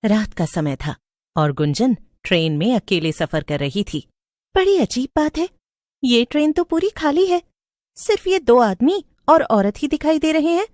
रात का समय था और गुंजन ट्रेन में अकेले सफर कर रही थी। बड़ी अजीब बात है, ये ट्रेन तो पूरी खाली है, सिर्फ ये 2 आदमी और औरत ही दिखाई दे रहे हैं।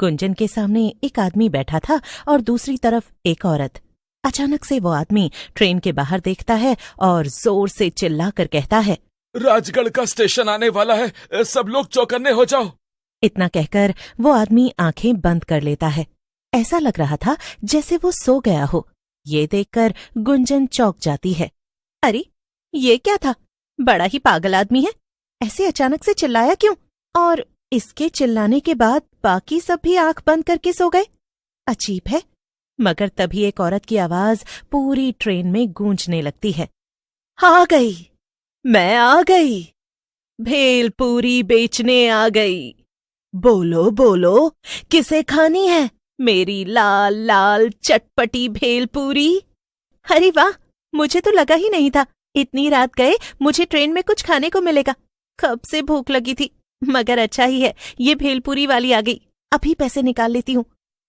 गुंजन के सामने एक आदमी बैठा था और दूसरी तरफ एक औरत। अचानक से वो आदमी ट्रेन के बाहर देखता है और जोर से चिल्लाकर कहता है, राजगढ़ का स्टेशन आने वाला है, सब लोग चौकन्ने हो जाओ। इतना कहकर वो आदमी आंखें बंद कर लेता है। ऐसा लग रहा था जैसे वो सो गया हो। ये देखकर गुंजन चौंक जाती है। अरे, ये क्या था? बड़ा ही पागल आदमी है, ऐसे अचानक से चिल्लाया क्यों? और इसके चिल्लाने के बाद बाकी सब भी आंख बंद करके सो गए। अजीब है। मगर तभी एक औरत की आवाज पूरी ट्रेन में गूंजने लगती है। आ गई, मैं आ गई, भेलपूरी बेचने आ गई। बोलो बोलो, किसे खानी है मेरी लाल लाल चटपटी भेलपूरी? अरे वाह, मुझे तो लगा ही नहीं था इतनी रात गए मुझे ट्रेन में कुछ खाने को मिलेगा। कब से भूख लगी थी, मगर अच्छा ही है ये भेलपूरी वाली आ गई। अभी पैसे निकाल लेती हूँ।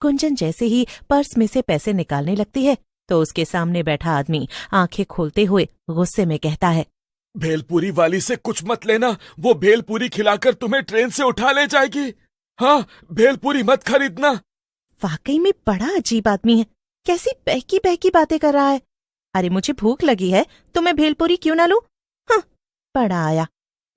गुंजन जैसे ही पर्स में से पैसे निकालने लगती है तो उसके सामने बैठा आदमी आंखें खोलते हुए गुस्से में कहता है, भेलपूरी वाली से कुछ मत लेना, वो भेलपूरी खिलाकर तुम्हें ट्रेन से उठा ले जाएगी। हाँ, भेलपूरी मत खरीदना। वाकई में बड़ा अजीब आदमी है, कैसी बहकी बहकी बातें कर रहा है। अरे मुझे भूख लगी है तो मैं भेलपूरी क्यों ना लूं? हाँ, बड़ा आया।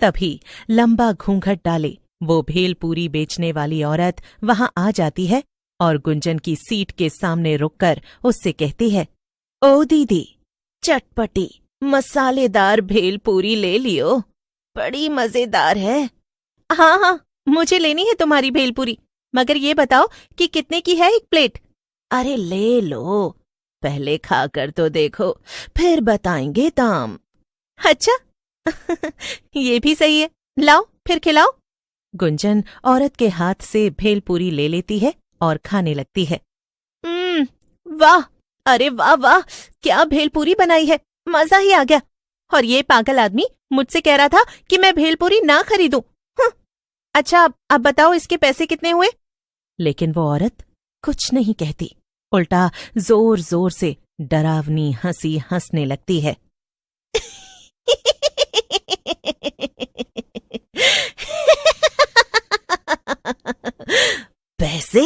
तभी लंबा घूंघट डाले वो भेलपूरी बेचने वाली औरत वहां आ जाती है और गुंजन की सीट के सामने रुककर उससे कहती है, ओ दीदी, चटपटी मसालेदार भेलपूरी ले लियो, बड़ी मजेदार है। हाँ हाँ, मुझे लेनी है तुम्हारी भेलपूरी, मगर ये बताओ कि कितने की है एक प्लेट? अरे ले लो, पहले खाकर तो देखो, फिर बताएंगे दाम। अच्छा ये भी सही है, लाओ फिर खिलाओ। गुंजन औरत के हाथ से भेलपूरी ले लेती है और खाने लगती है। वाह, अरे वाह वाह, क्या भेलपूरी बनाई है, मजा ही आ गया। और ये पागल आदमी मुझसे कह रहा था कि मैं भेलपूरी ना खरीदूं। अच्छा, अब बताओ इसके पैसे कितने हुए? लेकिन वो औरत कुछ नहीं कहती, उल्टा जोर जोर से डरावनी हंसी हंसने लगती है। पैसे?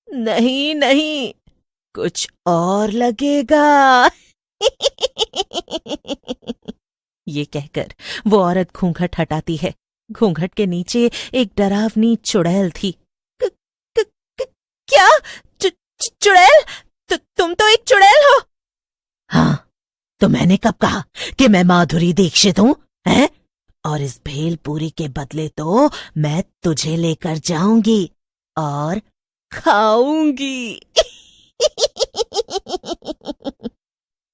नहीं नहीं, कुछ और लगेगा। ये कहकर वो औरत घूंघट हटाती है। घूंघट के नीचे एक डरावनी चुड़ैल थी। क, क, क, क्या? चुड़ैल? तुम तो एक चुड़ैल हो। हाँ, तो मैंने कब कहा कि मैं माधुरी दीक्षित हूँ, हैं? और इस भेलपूरी के बदले तो मैं तुझे लेकर जाऊंगी और खाऊंगी।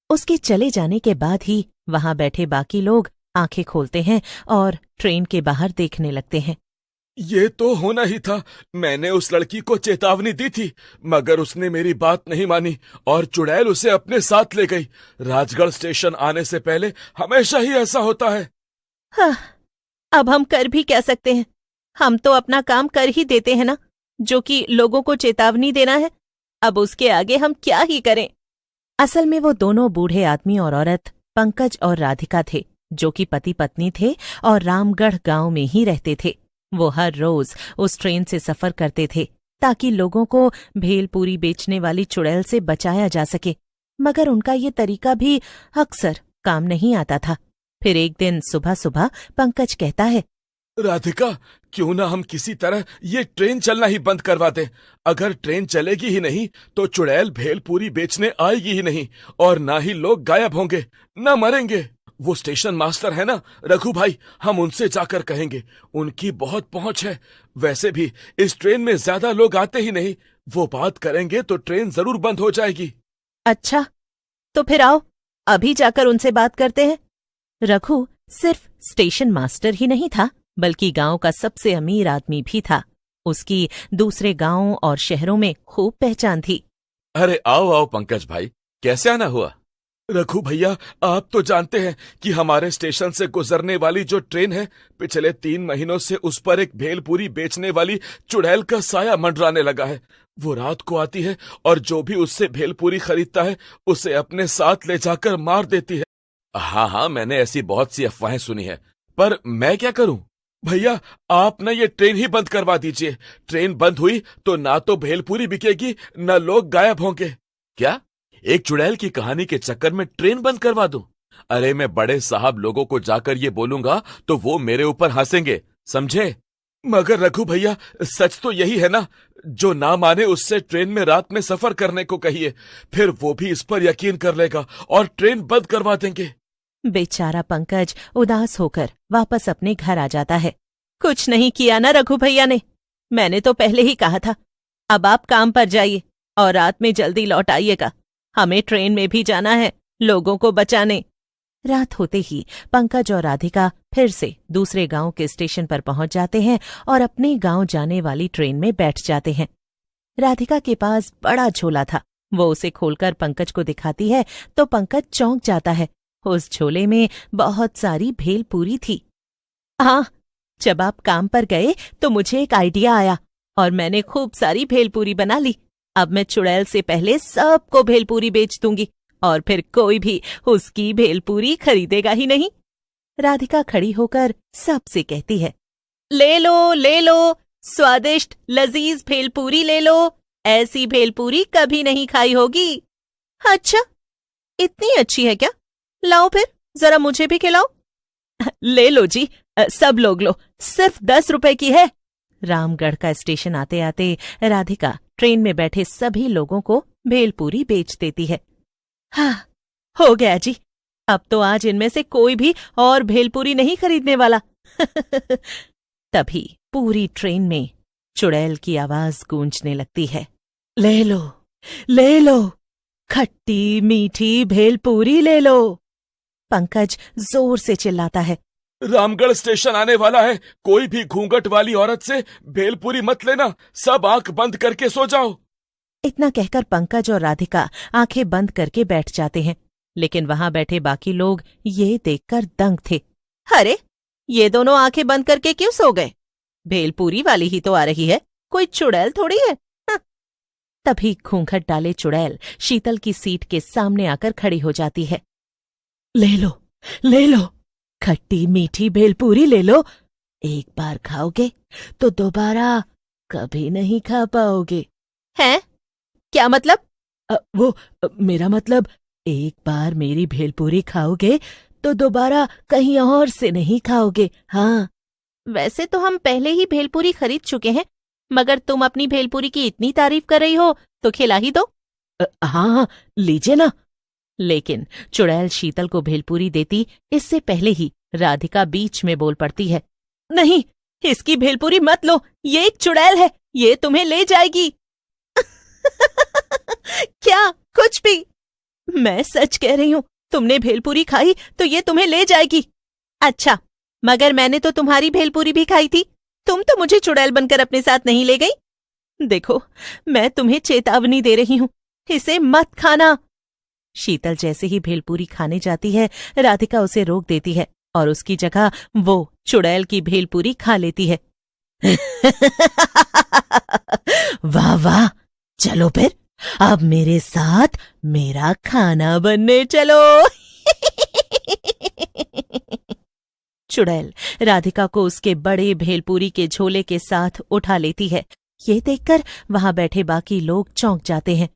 उसके चले जाने के बाद ही वहां बैठे बाकी लोग आंखें खोलते हैं और ट्रेन के बाहर देखने लगते हैं। ये तो होना ही था, मैंने उस लड़की को चेतावनी दी थी, मगर उसने मेरी बात नहीं मानी और चुड़ैल उसे अपने साथ ले गई। राजगढ़ स्टेशन आने से पहले हमेशा ही ऐसा होता है। हाँ, अब हम कर भी क्या सकते हैं? हम तो अपना काम कर ही देते हैं ना, जो कि लोगों को चेतावनी देना है। अब उसके आगे हम क्या ही करें? असल में वो दोनों बूढ़े आदमी और औरत पंकज और राधिका थे, जो कि पति पत्नी थे और रामगढ़ गांव में ही रहते थे। वो हर रोज उस ट्रेन से सफर करते थे ताकि लोगों को भेलपूरी बेचने वाली चुड़ैल से बचाया जा सके, मगर उनका ये तरीका भी अक्सर काम नहीं आता था। फिर एक दिन सुबह सुबह पंकज कहता है, राधिका, क्यों ना हम किसी तरह ये ट्रेन चलना ही बंद करवा दें। अगर ट्रेन चलेगी ही नहीं तो चुड़ैल भेलपूरी बेचने आएगी ही नहीं और ना ही लोग गायब होंगे, ना मरेंगे। वो स्टेशन मास्टर है ना, रघु भाई, हम उनसे जाकर कहेंगे, उनकी बहुत पहुंच है। वैसे भी इस ट्रेन में ज्यादा लोग आते ही नहीं, वो बात करेंगे तो ट्रेन जरूर बंद हो जाएगी। अच्छा, तो फिर आओ अभी जाकर उनसे बात करते हैं। रघु सिर्फ स्टेशन मास्टर ही नहीं था, बल्कि गांव का सबसे अमीर आदमी भी था। उसकी दूसरे गांवों और शहरों में खूब पहचान थी। अरे आओ आओ पंकज भाई, कैसे आना हुआ? रघु भैया, आप तो जानते हैं कि हमारे स्टेशन से गुजरने वाली जो ट्रेन है, पिछले 3 महीनों से उस पर एक भेलपूरी बेचने वाली चुड़ैल का साया मंडराने लगा है। वो रात को आती है और जो भी उससे भेलपूरी खरीदता है उसे अपने साथ ले जाकर मार देती है। हाँ हाँ, मैंने ऐसी बहुत सी अफवाहें सुनी है, पर मैं क्या करूं? भैया, आप ना ये ट्रेन ही बंद करवा दीजिए। ट्रेन बंद हुई तो ना तो भेलपूरी बिकेगी, ना लोग गायब होंगे। क्या? एक चुड़ैल की कहानी के चक्कर में ट्रेन बंद करवा दूं? अरे, मैं बड़े साहब लोगों को जाकर ये बोलूंगा तो वो मेरे ऊपर हंसेंगे, समझे? मगर रघु भैया, सच तो यही है ना? जो ना माने उससे ट्रेन में रात में सफर करने को कहिए, फिर वो भी इस पर यकीन कर लेगा और ट्रेन बंद करवा देंगे। बेचारा पंकज उदास होकर वापस अपने घर आ जाता है। कुछ नहीं किया ना रघु भैया ने, मैंने तो पहले ही कहा था। अब आप काम पर जाइए और रात में जल्दी लौट आइएगा। हमें ट्रेन में भी जाना है, लोगों को बचाने। रात होते ही पंकज और राधिका फिर से दूसरे गांव के स्टेशन पर पहुंच जाते हैं और अपने गांव जाने वाली ट्रेन में बैठ जाते हैं। राधिका के पास बड़ा झोला था। वो उसे खोलकर पंकज को दिखाती है तो पंकज चौंक जाता है। उस झोले में बहुत सारी भेलपूरी थी। हाँ, जब आप काम पर गए तो मुझे एक आइडिया आया और मैंने खूब सारी भेलपूरी बना ली। अब मैं चुड़ैल से पहले सबको भेलपूरी बेच दूंगी और फिर कोई भी उसकी भेलपूरी खरीदेगा ही नहीं। राधिका खड़ी होकर सबसे कहती है, ले लो, स्वादिष्ट लजीज भेलपूरी ले लो। ऐसी भेलपूरी कभी नहीं खाई होगी। अच्छा, इतनी अच्छी है क्या? लाओ फिर, जरा मुझे भी खिलाओ। ले लो जी, सब लोग लो, सिर्फ 10 रुपए की है। रामगढ़ का स्टेशन आते आते राधिका ट्रेन में बैठे सभी लोगों को भेलपूरी बेच देती है। हाँ, हो गया जी, अब तो आज इनमें से कोई भी और भेलपूरी नहीं खरीदने वाला। तभी पूरी ट्रेन में चुड़ैल की आवाज गूंजने लगती है। ले लो, खट्टी मीठी भेलपूरी ले लो। पंकज जोर से चिल्लाता है, रामगढ़ स्टेशन आने वाला है, कोई भी घूंघट वाली औरत से भेलपूरी मत लेना, सब आंख बंद करके सो जाओ। इतना कहकर पंकज और राधिका आंखें बंद करके बैठ जाते हैं, लेकिन वहां बैठे बाकी लोग ये देखकर दंग थे। अरे, ये दोनों आंखें बंद करके क्यों सो गए? भेलपूरी वाली ही तो आ रही है, कोई चुड़ैल थोड़ी है। हाँ। तभी घूंघट डाले चुड़ैल शीतल की सीट के सामने आकर खड़ी हो जाती है। ले लो, खट्टी मीठी भेलपूरी ले लो। एक बार खाओगे तो दोबारा कभी नहीं खा पाओगे। हैं? क्या मतलब? मेरा मतलब, एक बार मेरी भेलपूरी खाओगे तो दोबारा कहीं और से नहीं खाओगे। हाँ, वैसे तो हम पहले ही भेलपूरी खरीद चुके हैं, मगर तुम अपनी भेलपूरी की इतनी तारीफ कर रही हो तो खिला ही दो। हाँ, लीजिए ना। लेकिन चुड़ैल शीतल को भेलपूरी देती इससे पहले ही राधिका बीच में बोल पड़ती है, नहीं, इसकी भेलपूरी मत लो, ये एक चुड़ैल है, ये तुम्हें ले जाएगी। क्या? कुछ भी? मैं सच कह रही हूं, तुमने भेलपूरी खाई तो ये तुम्हें ले जाएगी। अच्छा, मगर मैंने तो तुम्हारी भेलपूरी भी खाई थी, तुम तो मुझे चुड़ैल बनकर अपने साथ नहीं ले गई। देखो, मैं तुम्हें चेतावनी दे रही हूं, इसे मत खाना। शीतल जैसे ही भेलपूरी खाने जाती है, राधिका उसे रोक देती है और उसकी जगह वो चुड़ैल की भेलपूरी खा लेती है। वाह वाह, चलो फिर, अब मेरे साथ मेरा खाना बनने चलो। चुड़ैल राधिका को उसके बड़े भेलपूरी के झोले के साथ उठा लेती है। ये देखकर वहां बैठे बाकी लोग चौंक जाते हैं।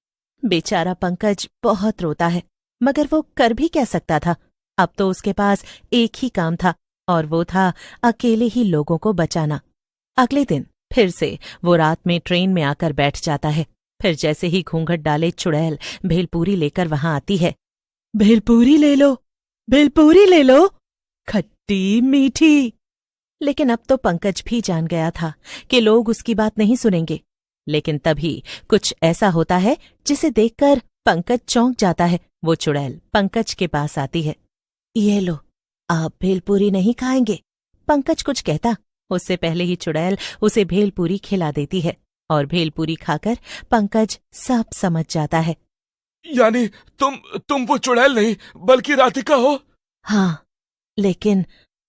बेचारा पंकज बहुत रोता है, मगर वो कर भी क्या सकता था? अब तो उसके पास एक ही काम था और वो था अकेले ही लोगों को बचाना। अगले दिन फिर से वो रात में ट्रेन में आकर बैठ जाता है। फिर जैसे ही घूंघट डाले चुड़ैल भेलपूरी लेकर वहां आती है। भेलपूरी ले लो, खट्टी मीठी। लेकिन अब तो पंकज भी जान गया था कि लोग उसकी बात नहीं सुनेंगे। लेकिन तभी कुछ ऐसा होता है जिसे देखकर पंकज चौंक जाता है। वो चुड़ैल पंकज के पास आती है। ये लो, आप भेलपूरी नहीं खाएंगे? पंकज कुछ कहता उससे पहले ही चुड़ैल उसे भेलपूरी खिला देती है और भेलपूरी खाकर पंकज सब समझ जाता है। यानी तुम वो चुड़ैल नहीं बल्कि राधिका हो? हाँ, लेकिन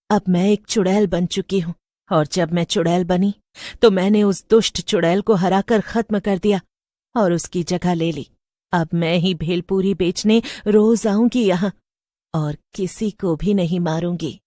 अब मैं एक चुड़ैल बन चुकी हूँ, और जब मैं चुड़ैल बनी तो मैंने उस दुष्ट चुड़ैल को हराकर खत्म कर दिया और उसकी जगह ले ली। अब मैं ही भेलपूरी बेचने रोज आऊंगी यहाँ और किसी को भी नहीं मारूंगी।